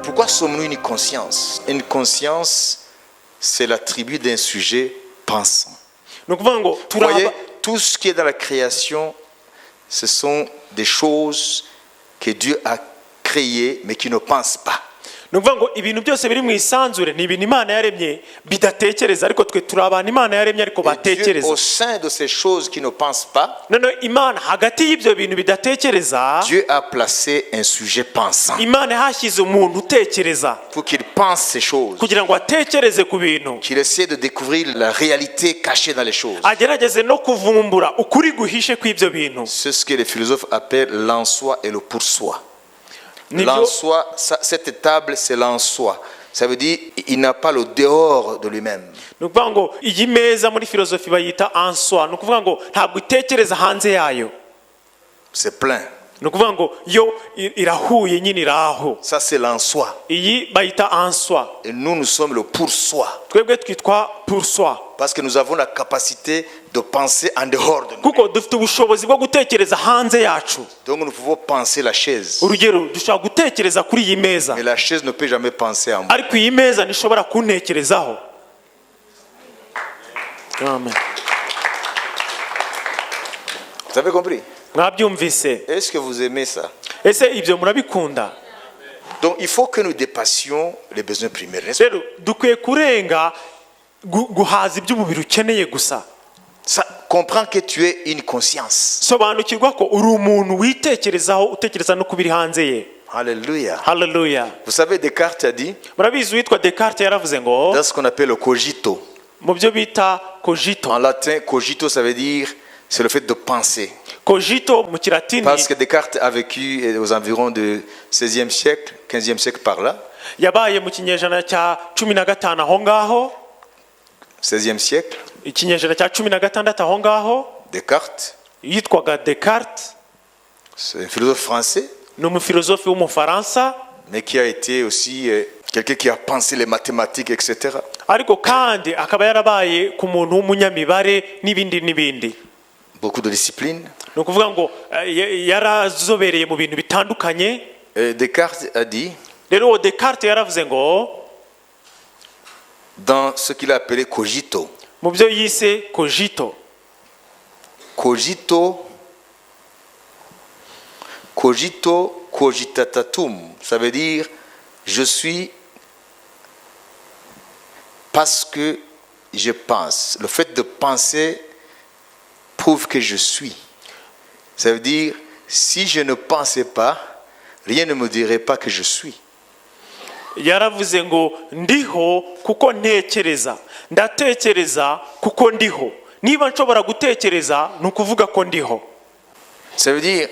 Pourquoi sommes-nous une conscience? Une conscience, c'est l'attribut d'un sujet pensant. Vous Voyez, tout ce qui est dans la création, ce sont des choses que Dieu a créées mais qui ne pensent pas. ni ukuvuga ngo ibintu byose biri mu isanzure ni ibintu Imana yaremye bidatekereza, ariko twe turi abantu Imana yaremye ariko batekereza. Au sein de ces choses qui ne pensent pas, noneho Imana hagati y'ibyo bintu bidatekereza, Dieu a placé un sujet pensant Imana yahashyize umuntu utekereza pour qu'il pense ces choses, kugira ngo atekereze ku bintu, qu'il essaie de découvrir la réalité cachée dans les choses. agerageze no kuvumbura ukuri guhishe kw'ibyo bintu. C'est ce que les philosophes appellent l'en-soi et le pour-soi. L'en-soi, cette table, c'est l'en-soi. Ça veut dire il n'a pas le dehors de lui-même. ni ukuvuga ngo iyi meza muri filozofi bayita answa, ni ukuvuga ngo ntabwo itekereza hanze yayo, C'est plein. ni ukuvuga ngo yo irahuye nyine iraho. Ça, c'est l'en-soi. Iyi bayita answa, Et nous sommes le pour-soi. twebwe twitwa pour soi, Parce que nous avons la capacité de penser en dehors de nous. kuko dufite ubushobozi bwo gutekereza hanze yacu. Donc nous pouvons penser la chaise. urugero dushobora gutekereza kuri iyi meza, Mais la chaise ne peut jamais penser en moi. ariko iyi meza ntishobora kuntekerezaho. Amen. Vous avez compris? Mwabyumvise? Est-ce que vous aimez ça? Ese ibyo murabikunda? Donc il faut que nous dépassions les besoins primaires. N'est-ce pas? Rero dukwiye kurenga guhaza iby'umubiri ukeneye gusa. Ça comprend que tu es une conscience. Sobanukirwa ko uri umuntu witekerezaho, utekereza no kubiri hanze ye. Alléluia. Hallelujah. Vous savez, Descartes a dit, Murabizi witwa Descartes yaravuze ngo dans ce qu'on appelle le cogito. mu byo bita cogito. En latin, cogito, ça veut dire, c'est le fait de penser. Cogito mu kilatini, Parce que Descartes a vécu aux environs du 16e siècle, 15e siècle par là. yabaye mu kinyejana cya 15 aho ngaho, 16e siècle, ikinyejana cya 16 aho ngaho. Descartes, Yitwaga Descartes, c'est un philosophe français, ni umufilozofi w'umufaransa, mais qui a été aussi quelqu'un qui a pensé les mathématiques, etc. ariko kandi akaba yarabaye ku muntu w'umunyamibare n'ibindi n'ibindi. Beaucoup de disciplines. Ni ukuvuga ngo yarazobereye mu bintu bitandukanye. Descartes a dit, Rero Descartes yaravuze ngo dans ce qu'il a appelé cogito, mu byo yise cogito, cogito, cogito, cogitatatum, ça veut dire je suis parce que je pense. Le fait de penser prouve que je suis. Ça veut dire si je ne pensais pas, rien ne me dirait pas que je suis. yaravuze ngo ndiho kuko ntekereza, ndatekereza kuko ndiho. Niba nshobora gutekereza ni ukuvuga ko ndiho. Ça veut dire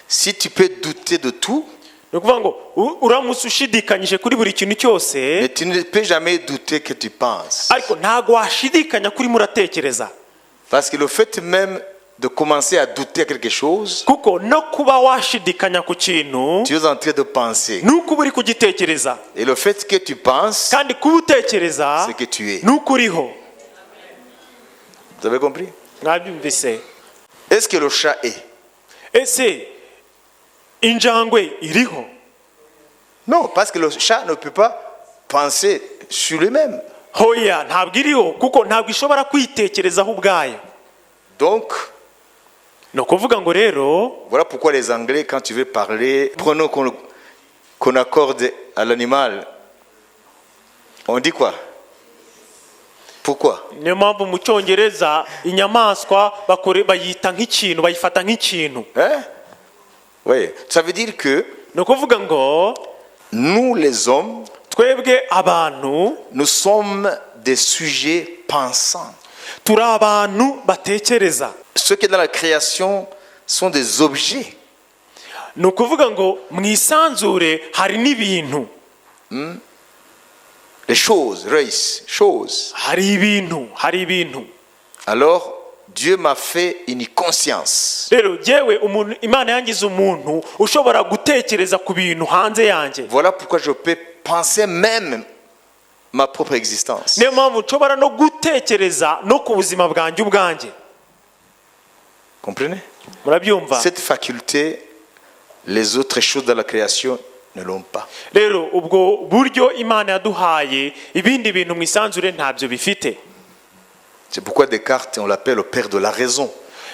si tu peux douter de tout, ni ukuvuga ngo uramutse ushidikanyije kuri buri kintu cyose, mais tu ne peux jamais douter que tu penses. ariko ntago washidikanya kuri muratekereza. Parce que le fait même de commencer à douter à quelque chose, kuko no kuba washidikanya ku kintu, tu es en train de penser. nuko uri kugitekereza, Et le fait que tu penses, kandi kuba utekereza c'est que tu es. nuko uriho. Vous avez compris? Mwabyumvise? Est-ce que le chat est? Ese injangwe iriho? Non, parce que le chat ne peut pas penser sur lui-même. Hoya, ntabwo iriho kuko ntabwo ishobora kwitekerezaho ubwayo. Donc, no kuvuga ngo rero, voilà pourquoi les Anglais, quand tu veux parler, prenons qu'on accorde à l'animal, on dit quoi? Pourquoi? niyo mpamvu mu cyongereza inyamaswa bayita nk'ikintu, bayifata nk'ikintu. Hein? Oui, ça veut dire que no kuvuga ngo nous les hommes, twebwe abantu nous sommes des sujets pensants. turi abantu batekereza. Ce qui est dans la création sont des objets. ni ukuvuga ngo mu isanzure hari n'ibintu. Les choses, race, choses. hari ibintu. Alors, Dieu m'a fait une conscience. Rero jewe umuntu, Imana yangize umuntu ushobora gutekereza ku bintu hanze yanjye. Voilà pourquoi je peux penser même ma propre existence. niyo mpamvu nshobora no gutekereza no ku buzima bwanjye ubwanjye. Comprenez? Murabyumva? Cette faculté, les autres choses de la création ne l'ont pas. rero ubwo buryo imana yaduhaye ibindi bintu mu isanzure ntabyo bifite. C'est pourquoi Descartes, on l'appelle le père de la raison.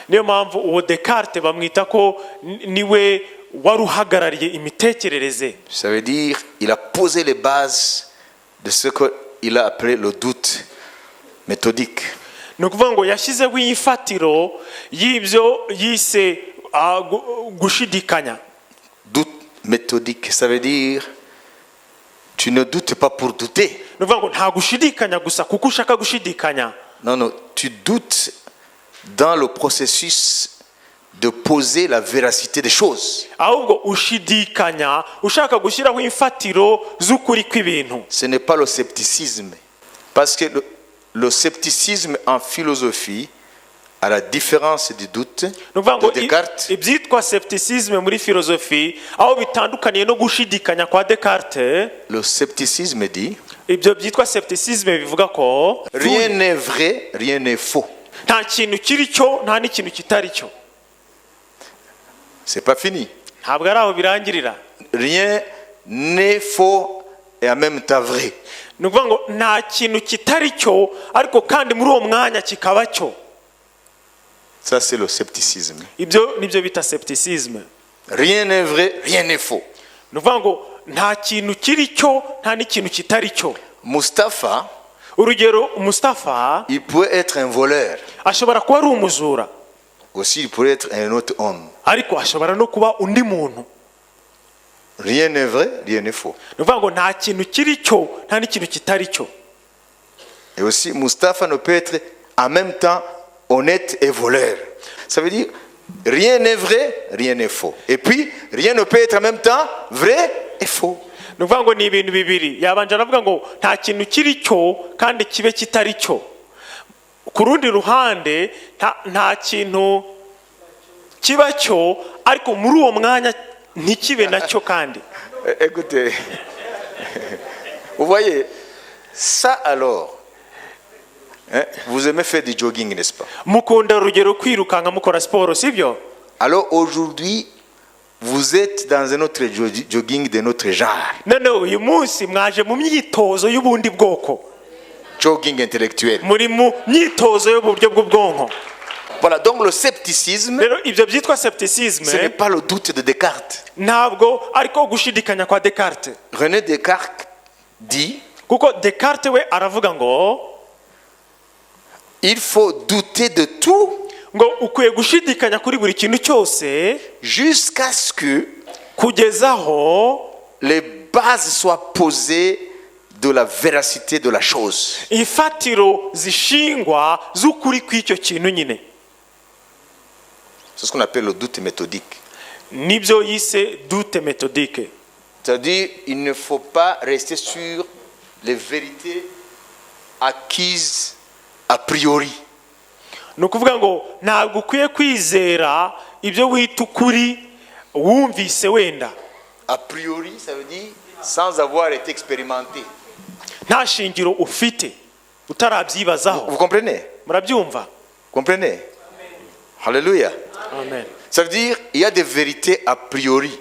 niyo mpamvu uwo Descartes bamwita ko niwe wari uhagarariye imitekerereze. Ça veut dire il a posé les bases de ce qu'il a appelé le doute méthodique. ni ukuvuga ngo yashyizeho ifatiro y'ibyo yise gushidikanya. Doute méthodique, ça veut dire tu ne doutes pas pour douter. ni ukuvuga ngo nta gushidikanya gusa kuko ushaka gushidikanya. Non, non, tu doutes dans le processus de poser la véracité des choses. ahubwo ushidikanya ushaka gushyiraho imfatiro z'ukuri kw'ibintu. Ce n'est pas le scepticisme. Parce que le scepticisme en philosophie, à la différence du doute ni ukuvuga ngo de Descartes, ibyitwa scepticisme muri filozofi aho bitandukaniye no gushidikanya kwa Descartes. le scepticisme dit ibyo byitwa scepticisme bivuga ko rien n'est vrai, rien n'est faux. nta kintu kiri cyo nta n'ikintu kitari cyo. C'est pas fini. ntabwo ari aho birangirira. Rien n'est faux et en même temps vrai. ni ukuvuga ngo nta kintu kitari cyo ariko kandi muri uwo mwanya kikaba cyo. Ça, c'est le scepticisme. ibyo nibyo bita scepticisme. Rien n'est vrai, rien n'est faux. ni ukuvuga ngo nta kintu kiri cyo nta n'ikintu kitari cyo. Mustapha, urugero Mustafa il peut être un voleur. ashobora kuba ari umujura Aussi, il pourrait être un autre homme. ariko ashobora no kuba undi muntu. Rien n'est vrai, rien n'est faux. ni ukuvuga ngo nta kintu kiri cyo nta n'ikintu kitari cyo. Et aussi, Mustapha ne peut être en même temps honnête et voleur. Ça veut dire, rien n'est vrai, rien n'est faux. Et puis, rien ne peut être en même temps vrai et faux. ni ukuvuga ngo ni ibintu bibiri. yabanje aravuga ngo nta kintu kiri cyo kandi kibe kitari cyo. ku rundi ruhande nta kintu kiba cyo ariko muri uwo mwanya ntikibe nacyo kandi. Écoutez, vous voyez, ça alors, hein, vous aimez faire du jogging, n'est-ce pas? mukunda urugero kwirukanka mukora siporo sibyo? Alors aujourd'hui, vous êtes dans un autre jogging de notre genre. none uyu munsi mwaje mu myitozo y'ubundi bwoko. Jogging intellectuel. muri mu myitozo y'uburyo bw'ubwonko. Voilà, donc le scepticisme, rero ibyo byitwa ce n'est scepticisme pas le doute de Descartes. ntabwo ariko gushidikanya kwa Descartes. René Descartes dit, kuko Descartes we aravuga ngo il faut douter de tout ngo ukwiye gushidikanya kuri buri kintu cyose jusqu'à ce que kugeza aho les bases soient posées de la véracité de la chose. ifatiro zishingwa z'ukuri kw'icyo kintu nyine. C'est ce qu'on appelle le doute méthodique. nibyo yise doute méthodique. C'est-à-dire, il ne faut pas rester sur les vérités acquises a priori. ni ukuvuga ngo ntabwo ukwiye kwizera ibyo wita ukuri wumvise wenda. A priori, ça veut dire sans avoir été expérimenté. nta shingiro ufite utarabyibazaho. Vous comprenez? murabyumva? Comprenez? Alléluia. amen. Ça veut dire il y a des vérités a priori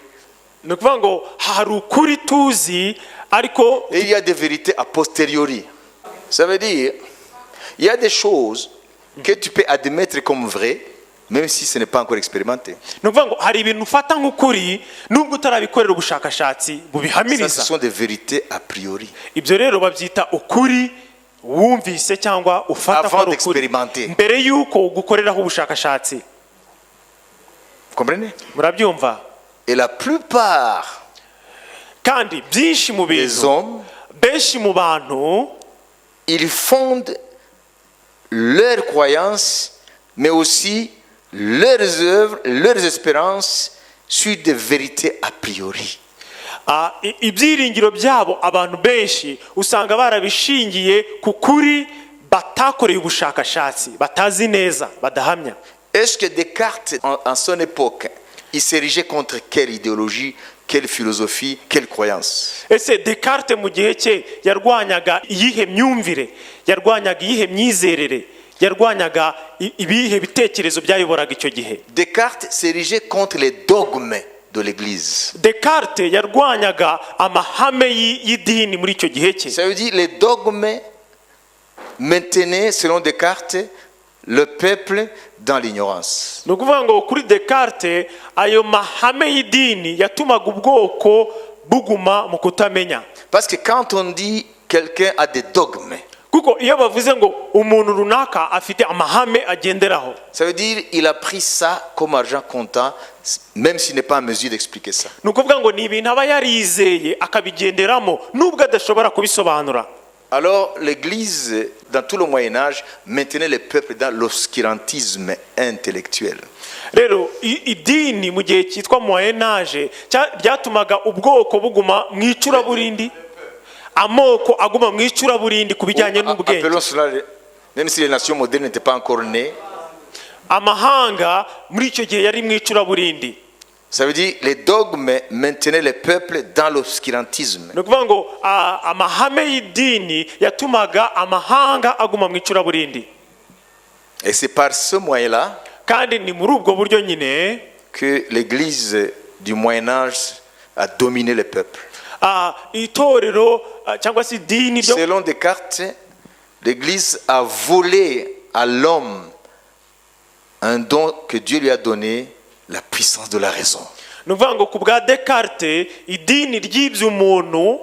ni ukuvuga ngo hari ukuri tuzi ariko et il y a des vérités a posteriori. Ça veut dire il y a des choses que tu peux admettre comme vraies même si ce n'est pas encore expérimenté. ni ukuvuga ngo hari ibintu ufata nk'ukuri nubwo utarabikorera ubushakashatsi Ça, ce bubihamiriza. sont des vérités a priori. ibyo rero babyita ukuri wumvise cyangwa ufata ko Avant ari ukuri d'expérimenter. mbere y'uko ugukoreraho ubushakashatsi. Vous comprenez? murabyumva? Et la plupart kandi byinshi mu des bintu hommes, benshi mu bantu ils fondent leurs croyances, mais aussi leurs œuvres, leurs espérances sur des vérités a priori. ibyiringiro byabo abantu benshi usanga barabishingiye ku kuri batakoreye ubushakashatsi batazi neza badahamya. Est-ce que Descartes, en son époque, il s'érigeait contre quelle idéologie, quelle philosophie, quelle croyance? ese Descartes mu gihe cye yarwanyaga iyihe myumvire, yarwanyaga iyihe myizerere, yarwanyaga ibihe bitekerezo byayoboraga icyo gihe? Descartes s'érigeait contre les dogmes de l'Église. Descartes yarwanyaga amahame y'idini muri icyo gihe cye. Ça veut dire les dogmes maintenaient, selon Descartes, le peuple dans l'ignorance. Ni ukuvuga ngo kuri Descartes ayo mahame y'idini yatumaga ubwoko buguma mu kutamenya. Parce que quand on dit quelqu'un a des dogmes, kuko iyo bavuze ngo umuntu runaka afite amahame agenderaho, ça veut dire il a pris ça comme argent comptant, même s'il n'est pas en mesure d'expliquer ça. ni ukuvuga ngo ni ibintu aba yarizeye akabigenderamo nubwo adashobora kubisobanura. Alors l'Église, dans tout le Moyen-Âge, maintenait le peuple dans l'obscurantisme intellectuel. Rero idini mu gihe cyitwa Moyen Age ryatumaga ubwoko buguma mu icuraburindi, amoko aguma mu icuraburindi ku bijyanye n'ubwenge. Appelons cela, même si les nations modernes n'étaient pas encore nées, amahanga muri icyo gihe yari mu icuraburindi. ça veut dire les dogmes maintenaient le peuple dans l'obscurantisme. Ni ukuvuga ngo amahame y'idini yatumaga amahanga aguma mu icuraburindi. Et c'est par ce moyen-là Kandi ni muri ubwo buryo nyine que l'Église du Moyen-Âge a dominé le peuple. itorero cyangwa se idini ryo Selon Descartes, l'Église a volé à l'homme un don que Dieu lui a donné, la puissance de la raison. ni ukuvuga ngo ku bwa Descartes idini ryibye umuntu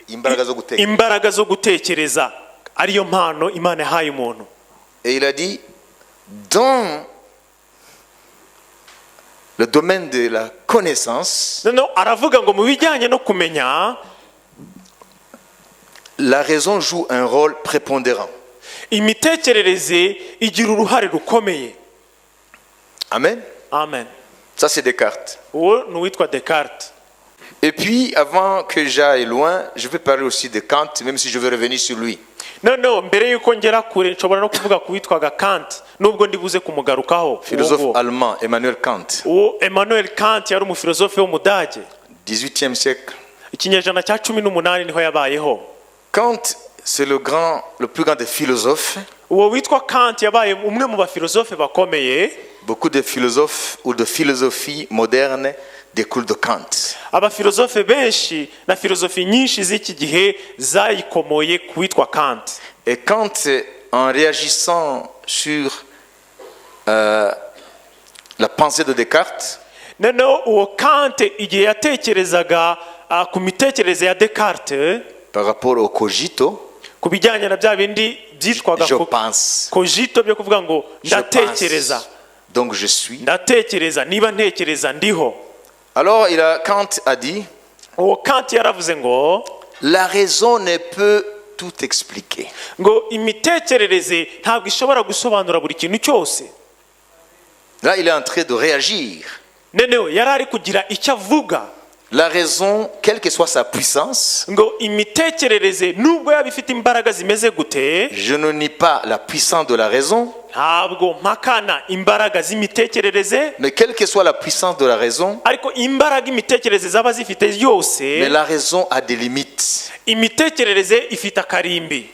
Imbaraga zo gutekereza. imbaraga zo gutekereza ariyo mpano Imana yahaye umuntu. Et il a dit, dans le domaine de la connaissance, noneho aravuga ngo mu bijyanye no kumenya la raison joue un rôle prépondérant. imitekerereze igira uruhare rukomeye. Amen. Amen. Ça c'est Descartes. Uwo ni uwitwa Descartes. Et puis, avant que j'aille loin, je vais parler aussi de Kant, même si je veux revenir sur lui. noneho mbere y'uko ngera kure nshobora no kuvuga ku witwaga Kant nubwo ndibuze kumugarukaho. Philosophe allemand, Emmanuel Kant, uwo Emmanuel Kant yari umufilozofe w'umudage, 18e siècle. ikinyejana cya 18 niho yabayeho. Kant, c'est le plus grand des philosophes. uwo witwa Kant yabaye umwe mu bafilozofe bakomeye. Beaucoup de philosophes ou de philosophie moderne découlent de Kant. abafilozofe benshi na filozofi nyinshi z'iki gihe zayikomoye ku witwa Kant. Et Kant, en réagissant sur la pensée de Descartes, noneho uwo Kant igihe yatekerezaga ku mitekerereze ya Descartes par rapport au cogito, ku bijyanye na bya bindi byitwaga je pense, cogito byo kuvuga ngo je ndatekereza, pense, donc je suis. ndatekereza niba ntekereza ndiho. Alors Kant a dit, uwo Kant yaravuze ngo la raison ne peut tout expliquer. ngo imitekerereze ntabwo ishobora gusobanura buri kintu cyose. Là, il est en train de réagir. noneho yari ari kugira icyo avuga. La raison, quelle que soit sa puissance, ngo imitekerereze nubwo yaba ifite imbaraga zimeze gute, je ne nie pas la puissance de la raison, ntabwo mpakana imbaraga z'imitekerereze, mais quelle que soit la puissance de la raison, ariko imbaraga imitekerereze zaba zifite mais yose, la raison a des limites. imitekerereze ifite akarimbi.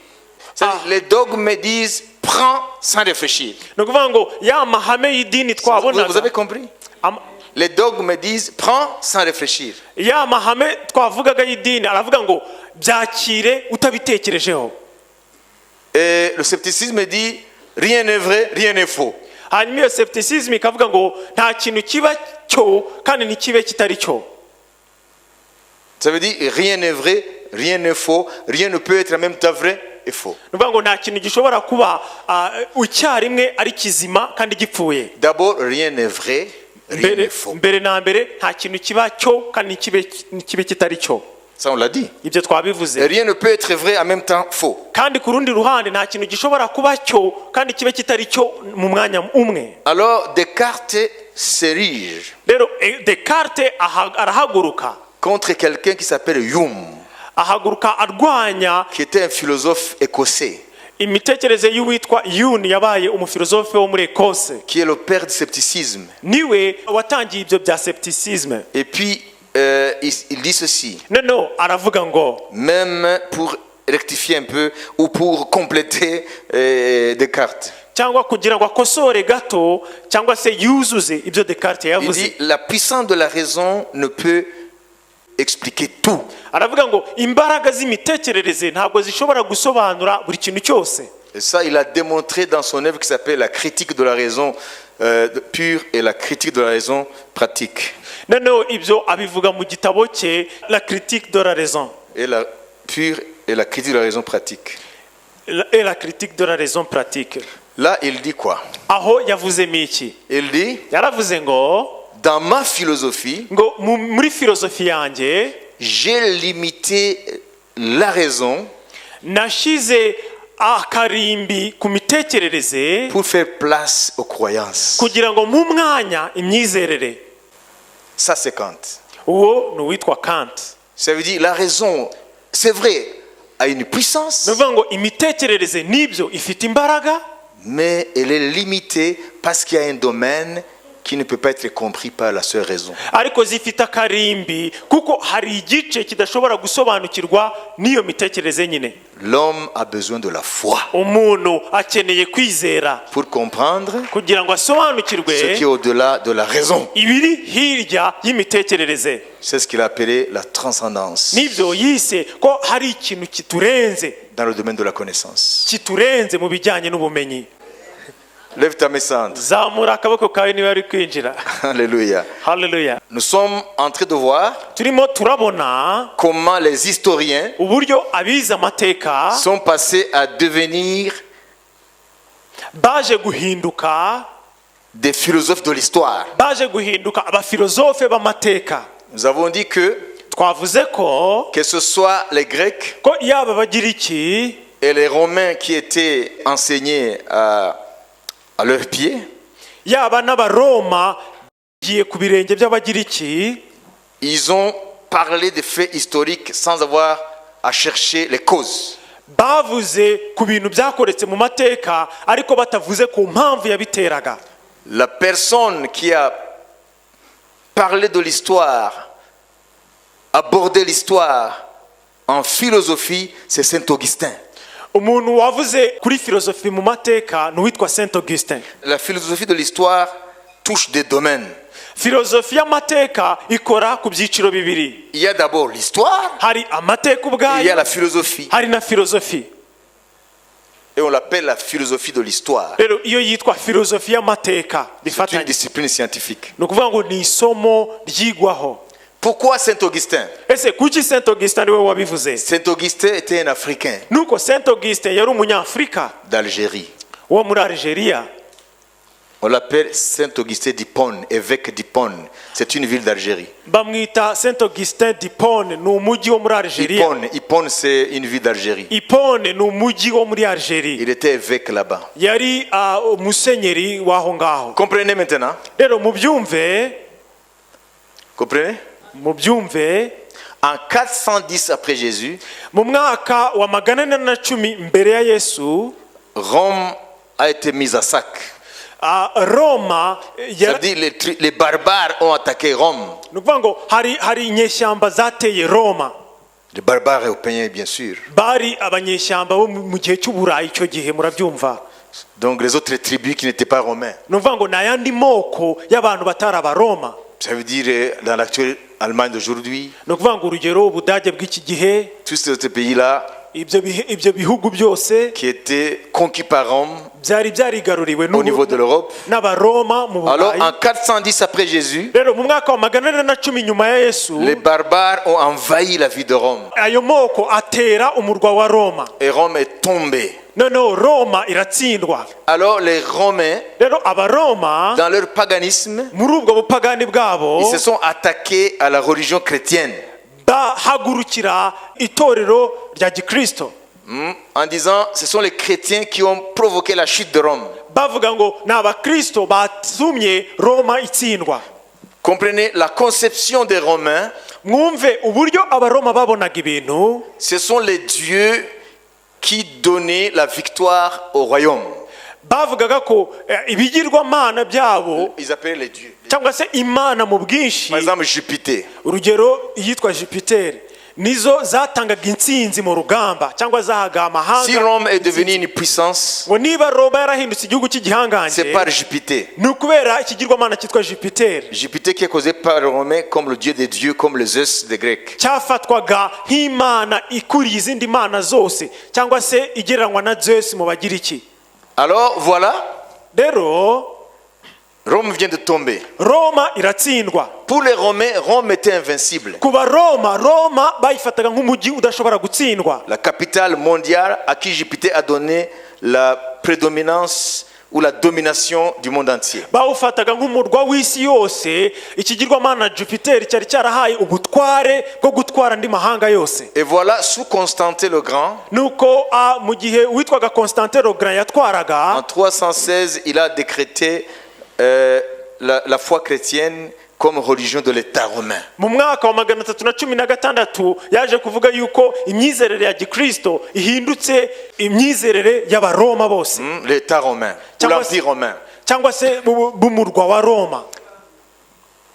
Les dogmes disent, prends sans réfléchir. ni ukuvuga ngo ya mahame y'idini Vous twabonaga, avez compris? Les dogmes disent, prends sans réfléchir. ya mahame twavugaga y'idini aravuga ngo byakire utabitekerejeho. Et le scepticisme dit, rien n'est vrai, rien n'est faux. hanyuma iyo scepticism ikavuga ngo nta kintu kiba cyo kandi ntikibe kitari cyo. Ça veut dire, rien n'est vrai, rien n'est faux, rien ne peut être en même temps vrai et faux. ni ukuvuga ngo nta kintu gishobora kuba icyarimwe ari kizima kandi gipfuye. D'abord, rien n'est vrai, rien n'est faux. mbere na mbere nta kintu kiba cyo kandi ntikibe kitari cyo. Ça, on l'a dit. ibyo twabivuze. Et rien ne peut être vrai en même temps faux. kandi ku rundi ruhande nta kintu gishobora kuba cyo kandi kibe kitari cyo mu mwanya umwe. Alors, Descartes s'érige rero Descartes arahaguruka contre quelqu'un qui s'appelle Hume, ahaguruka arwanya qui était un philosophe écossais, imitekerereze y'uwitwa Hume yabaye umufilozofe wo muri Ekose, qui est le père du scepticisme. niwe watangiye ibyo bya scepticisme. Et puis, il dit ceci, noneho aravuga ngo même pour rectifier un peu ou pour compléter Descartes. cyangwa kugira ngo akosore gato cyangwa se yuzuze ibyo Descartes Il yavuze. dit la puissance de la raison ne peut expliquer tout. Aravuga ngo imbaraga z'imitekerereze ntabwo zishobora gusobanura buri kintu cyose. Et ça, il a démontré dans son œuvre qui s'appelle La critique de la raison pure et la critique de la raison pratique. Noneho ibyo abivuga mu gitabo cye La critique de la raison. Et la pure et la critique de la raison pratique. Et la critique de la raison pratique. Là, il dit quoi? Aho yavuzemo iki? Il dit, Yaravuze ngo dans ma philosophie, muri filozofi yanjye j'ai limité la raison nashize akarimbi ku mitekerereze pour faire place aux croyances. kugira ngo mu mwanya imyizerere. Ça, c'est Kant. Uwo ni uwitwa Kant. Ça veut dire la raison, c'est vrai, a une puissance, Ni ukuvuga ngo imitekerereze nibyo ifite imbaraga, mais elle est limitée parce qu'il y a un domaine qui ne peut pas être compris par la seule raison. ariko zifite akarimbi kuko hari igice kidashobora gusobanukirwa n'iyo mitekerereze nyine. L'homme a besoin de la foi Umuntu akeneye kwizera pour comprendre kugira ngo asobanukirwe ce qui est au-delà de la raison. ibiri hirya y'imitekerereze. C'est ce qu'il a appelé la transcendance Nibyo yise ko hari ikintu kiturenze dans le domaine de la connaissance. kiturenze mu bijyanye n'ubumenyi. Lève ta main sainte. Zamura akaboko kawe niba ari kwinjira. Alléluia. Haleluya. Nous sommes en train de voir Turimo turabona comment les historiens uburyo abize amateka sont passés à devenir baje guhinduka des philosophes de l'histoire. baje guhinduka abafilozofe b'amateka. Nous avons dit que Twavuze ko ce soit les Grecs yaba Abagiriki et les Romains qui étaient enseignés à leurs pieds, yaba n'Abaroma giye ku birenge by'Abagiriki, ils ont parlé des faits historiques sans avoir à chercher les causes. bavuze ku bintu byakoretse mu mateka ariko batavuze ku mpamvu yabiteraga. La personne qui a parlé de l'histoire, abordé l'histoire en philosophie, c'est Saint Augustin. Umuntu wavuze kuri filozofi mu mateka ni uwitwa Saint Augustin. La philosophie de l'histoire touche des domaines. Filozofi y'amateka ikora ku byiciro bibiri. Il y a d'abord l'histoire, Hari amateka il y a ubwayo, la philosophie. hari na filozofi. Et on l'appelle la philosophie de l'histoire. Rero iyo yitwa filozofi y'amateka C'est une bifatanye, discipline scientifique. ni ukuvuga ngo ni isomo ryigwaho. Pourquoi Saint Augustin? Ese kuki Saint Augustin niwe wabivuze? Saint Augustin était un Africain Nuko Saint Augustin yari umunyafurika d'Algérie. wo muri Algeria. On l'appelle Saint Augustin d'Hippone, évêque d'Hippone. C'est une ville d'Algérie. Bamwita Saint Augustin d'Hippone, ni umujyi wo muri Algeria. Hippone, c'est une ville d'Algérie. Hippone ni umujyi wo muri Algeria. Il était évêque là-bas. Yari umusenyeri w'aho ngaho. Comprenez maintenant? Rero mubyumve, Comprenez? mubyumve, En 410 après Jésus, mu mwaka wa 410 mbere ya Yesu, Rome a été mise à sac. Roma C'est-à-dire les barbares ont attaqué Rome. ni ukuvuga ngo hari inyeshyamba zateye Roma. Les barbares européens, bien sûr. Bari abanyeshyamba bo mu gihe cy'Uburayi icyo gihe, murabyumva. Donc les autres tribus qui n'étaient pas romains. Ni ukuvuga ngo ni ayandi moko y'abantu batari Abaroma. Ça veut dire dans l'actuelle Allemagne d'aujourd'hui, Ni ukuvuga ngo urugero Ubudage bw'iki gihe, tous ces pays-là ibyo bihugu byose qui étaient conquis par Rome byari byarigaruriwe au niveau de l'Europe. n'Abaroma mu Alors Burayi. en 410 après Jésus, Rero mu mwaka wa 410 nyuma ya Yesu, les barbares ont envahi la ville de Rome. ayo moko atera umurwa wa Roma. Et Rome est tombée. Noneho Roma iratsindwa. Alors les Romains, Rero Abaroma dans leur paganisme, muri ubwo bupagani bwabo ils se sont attaqués à la religion chrétienne bahagurukira itorero rya Gikristo, en disant ce sont les chrétiens qui ont provoqué la chute de Rome. bavuga ngo ni Abakristo batumye Roma itsindwa. Comprenez, la conception des Romains, Mwumve uburyo Abaroma babonaga ibintu, ce sont les dieux qui donnaient la victoire au royaume. bavugaga ko ibigirwamana byabo Ils appelaient les dieux. cyangwa se imana mu bwinshi. Par exemple, Jupiter. Urugero iyitwa Jupiter nizo zatangaga intsinzi mu rugamba cyangwa zahaga amahanga. Si Rome est devenue une puissance, ngo niba Roma yarahindutse igihugu c'est cy'igihangange par Jupiter. ni ukubera ikigirwamana cyitwa Jupiter Jupiter qui est causé par les Romains comme le dieu des dieux, comme le Zeus des Grecs. cyafatwaga nk'imana ikuriye izindi mana zose cyangwa se igereranywa na Zeus mu Bagiriki. Alors voilà, rero Rome vient de tomber. Roma iratsindwa. Pour les Romains, Rome était invincible. kuba Roma bayifataga nk'umujyi udashobora gutsindwa. La capitale mondiale à qui Jupiter a donné la prédominance ou la domination du monde entier. bawufataga nk'umurwa w'isi yose, ikigirwamana Jupiter cyari cyarahaye ubutware bwo gutwara andi mahanga yose. Et voilà, sous Constantin le Grand, nuko mu gihe witwaga Constantin le Grand yatwaraga, en 316, il a décrété la foi chrétienne comme religion de l'État romain. mu mwaka wa 316 yaje kuvuga yuko imyizerere ya Gikristo ihindutse imyizerere y'Abaroma bose, L'État romain, ou l'Empire romain. cyangwa se b'umurwa wa Roma,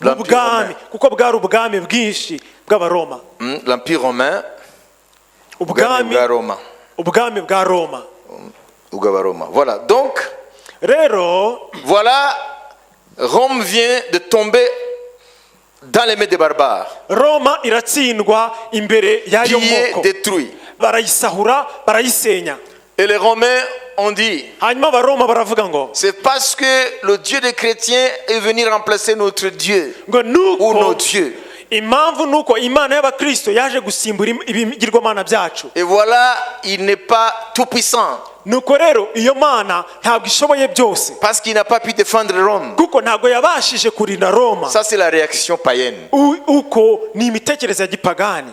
L'Empire ubwami, romain. kuko bwari ubwami bwinshi bw'Abaroma. L'Empire romain, ubwami bwa Roma. ubwami bwa Roma. Roma. Voilà, donc, rero voilà, Rome vient de tomber dans les mains des barbares, Roma iratsindwa imbere y'ayo qui est moko, détruit. barayisahura barayisenya. Et les Romains ont dit, hanyuma Abaroma baravuga ngo c'est parce que le Dieu des chrétiens est venu remplacer notre Dieu ngo ou nos nuko dieux. impamvu nuko imana y'Abakristo yaje gusimbura ibigirwamana byacu. Et voilà, il n'est pas tout puissant nuko rero iyo mana ntabwo ishoboye byose, parce qu'il n'a pas pu défendre Rome. kuko ntabwo yabashije kurinda Roma. Ça, c'est la réaction païenne. uko ni imitekerereze ya gipagani.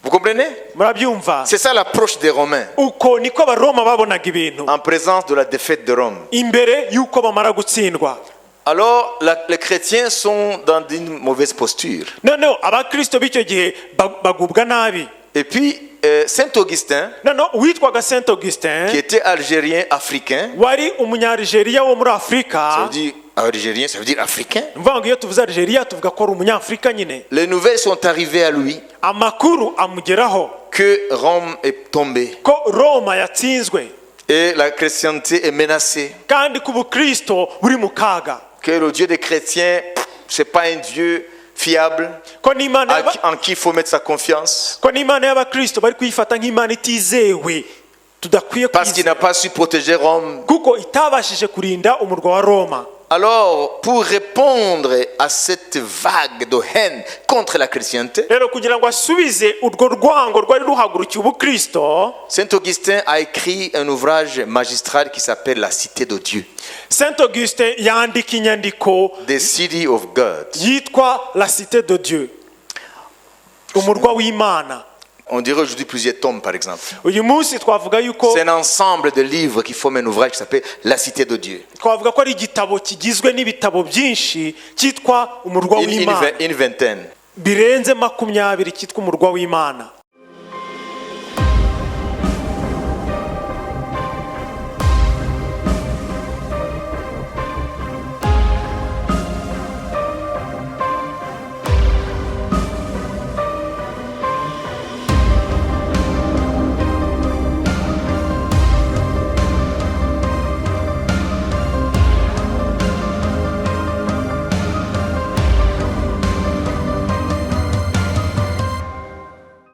Vous comprenez? murabyumva? C'est ça l'approche des Romains uko niko Abaroma babonaga ibintu en présence de la défaite de Rome. imbere y'uko bamara gutsindwa. Alors, les chrétiens sont dans une mauvaise posture. noneho Abakristo b'icyo gihe bagubwa nabi. Et puis, Saint Augustin, noneho uwitwaga Saint Augustin qui était algérien, africain, wari umunyarigeriya wo muri ça Afurika. veut dire algérien, ça veut dire africain. mvuga ngo iyo tuvuze Algeria tuvuga ko ari umunyafurika nyine. Les nouvelles sont arrivées à lui amakuru amugeraho que Rome est tombée ko Roma yatsinzwe et la chrétienté est menacée. kandi ko ubukristo buri mu kaga, Que le Dieu des chrétiens, c'est pas un Dieu fiable ko n'Imana en qui il faut mettre sa confiance, ko n'Imana y'Abakristo bari kuyifata nk'Imana itizewe tudakwiye parce qu'il n'a pas su protéger Rome. kuko itabashije kurinda umurwa wa Roma. Alors, pour répondre à cette vague de haine contre la chrétienté, rero kugira ngo asubize urwo rwango rwari ruhagurukiye ubukristo, Saint Augustin a écrit un ouvrage magistral qui s'appelle La Cité de Dieu, Saint Augustin yandika inyandiko The City of God. yitwa La Cité de Dieu, umurwa w'Imana. On dirait aujourd'hui plusieurs tomes, par exemple. uyu munsi twavuga yuko C'est un ensemble de livres qui forment un ouvrage qui s'appelle La Cité de Dieu. twavuga ko ari igitabo kigizwe n'ibitabo byinshi cyitwa umurwa w'Imana, Une vingtaine. birenze 20 cyitwa umurwa w'Imana.